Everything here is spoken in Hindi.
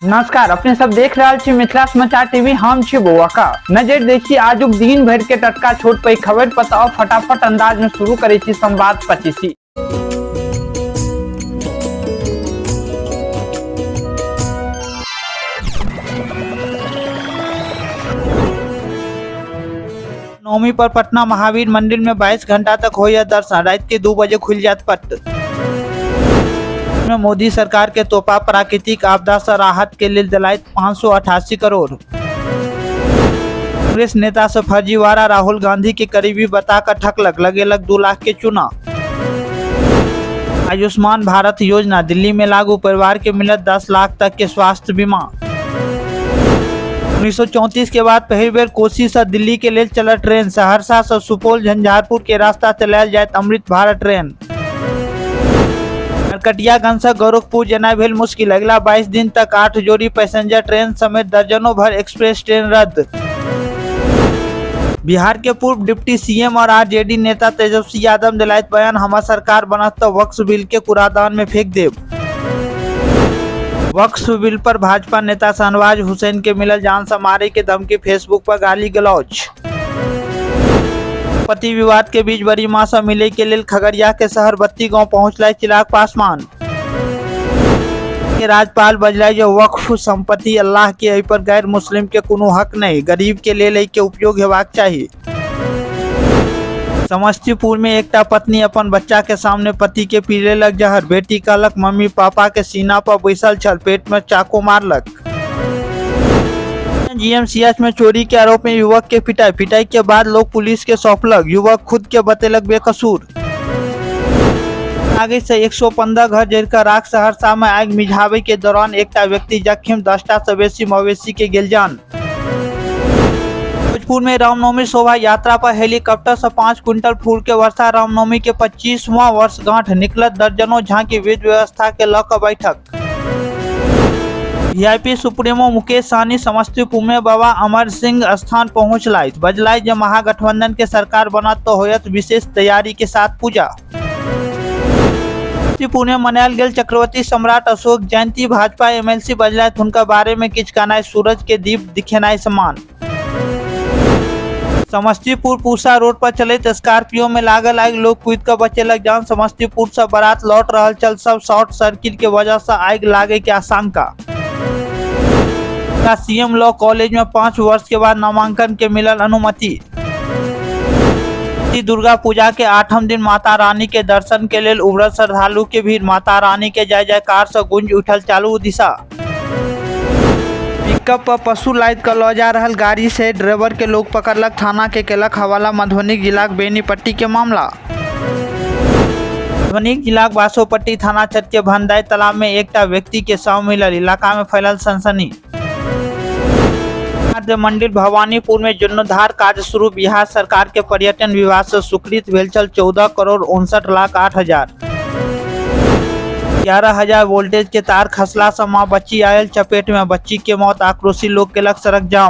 नमस्कार, अपने सब देख रहल छी मिथिला समाचार टीवी। हम छी बौआ का नजर देखी आजुक दिन भर के टटका छोट पे खबर पता फटाफट अंदाज में शुरू करे छी संवाद 25। नवमी पर पटना महावीर मंदिर में 22 घंटा तक होया दर्शन, रात के 2 बजे खुल जात पट। मोदी सरकार के तोहफा प्राकृतिक आपदा से राहत के लिए दिलायत 588 करोड़। कांग्रेस नेता से फर्जीवाड़ा, राहुल गांधी के करीबी बताकर ठकलक, लगेलक 2 लाख के चुना। आयुष्मान भारत योजना दिल्ली में लागू, परिवार के मिलत 10 लाख तक के स्वास्थ्य बीमा। 1934 के बाद पहली बेर कोसी से दिल्ली के लिए चला ट्रेन, सहरसा से सुपौल झंझारपुर के रास्ता चलायल जायत अमृत भारत ट्रेन। नरकटियागंज से गोरखपुर जेनाइ भेल मुश्किल, अगला 22 दिन तक 8 जोड़ी पैसेंजर ट्रेन समेत दर्जनों भर एक्सप्रेस ट्रेन रद्द। बिहार के पूर्व डिप्टी सीएम और आरजेडी नेता तेजस्वी यादव दिलायत बयान, हमार सरकार बनत तो वक्फ बिल के कूड़ादान में फेंक देव। वक्फ बिल पर भाजपा नेता शहनवाज हुसैन के मिलल जान से मारे के धमकी, फेसबुक पर गाली गलौज। पति विवाद के बीच बड़ी मां से मिले के लिए खगड़िया के शहर बत्ती गांव पहुंचल चिराग पासवान। के राज्यपाल बजलाय जो वक्फ संपत्ति अल्लाह के एहि पर गैर मुस्लिम के कोनो हक नहीं, गरीब के लेल के उपयोग हेबाक चाहिए। समस्तीपुर में एकटा पत्नी अपन बच्चा के सामने पति के पीलेलक जहर, बेटी कहलक मम्मी पापा के सीना पर बैसल छल, पेट में चाकू मारलक। जीएमसीएच में चोरी के आरोप में युवक के पिटाई के बाद लोग पुलिस के सौंपलक, युवक खुद के बतेलक बेकसूर। आगे से 115 घर जलकर राख, सहरसा में आग मिझावे के दौरान एकटा व्यक्ति जख्म, 10टा से बेसी मवेशी के गेल जान। भोजपुर में रामनवमी शोभा यात्रा पर हेलीकॉप्टर से 5 क्विंटल फूल के वर्षा, रामनवमी के 25वां वर्षगांठ निकलत दर्जनों झांकी, विधि व्यवस्था के लौक बैठक। वीआईपी सुप्रीमो मुकेश सहनी समस्तीपुर में बाबा अमर सिंह स्थान पहुंचलाइत, बजलाई जे महागठबंधन के सरकार बनत तो होयत विशेष तैयारी के साथ पूजा। समस्तीपुर में मनायल गेल चक्रवर्ती सम्राट अशोक जयंती, भाजपा एमएलसी बजलाइत हुनका बारे में किछ कहनाइ, सूरज के दीप दिखेनाइ समान। समस्तीपुर पूसा रोड पर चलित स्कॉर्पियो में लागल आग, लोग कूद कर बचेलक जान। समस्तीपुर से बारात लौट रहल चल, सब शॉर्ट सर्किट के वजह से आग लागे के आशंका। सीएम लॉ कॉलेज में 5 वर्ष के बाद नामांकन के मिलल अनुमति। दुर्गा पूजा के 8हम दिन माता रानी के दर्शन के लिए उभरल श्रद्धालु के भीड़, माता रानी के जय जयकार से गूंज उठल चालू दिशा। पिकअप पर पशु लाद कर लौ जा रहल गाड़ी से ड्राइवर के लोग पकड़लक, थाना के केलक हवाला। मधुबनी जिला बेनीपट्टी के मामला। मधुबनी जिला बासोपट्टी थाना क्षेत्र के भंडाई तालाब में एकटा व्यक्ति के शव मिलल, इलाका में फैलल सनसनी। मंदिर भवानीपुर में जीर्णोद्धार कार्य शुरू, बिहार सरकार के पर्यटन विभाग से स्वीकृत भेल छल 14 करोड़ 59 लाख 8 हजार। 11,000 वोल्टेज के तार खसला से मां बच्ची आयल चपेट में, बच्ची के मौत, आक्रोशी लोग केलक सड़क जाम।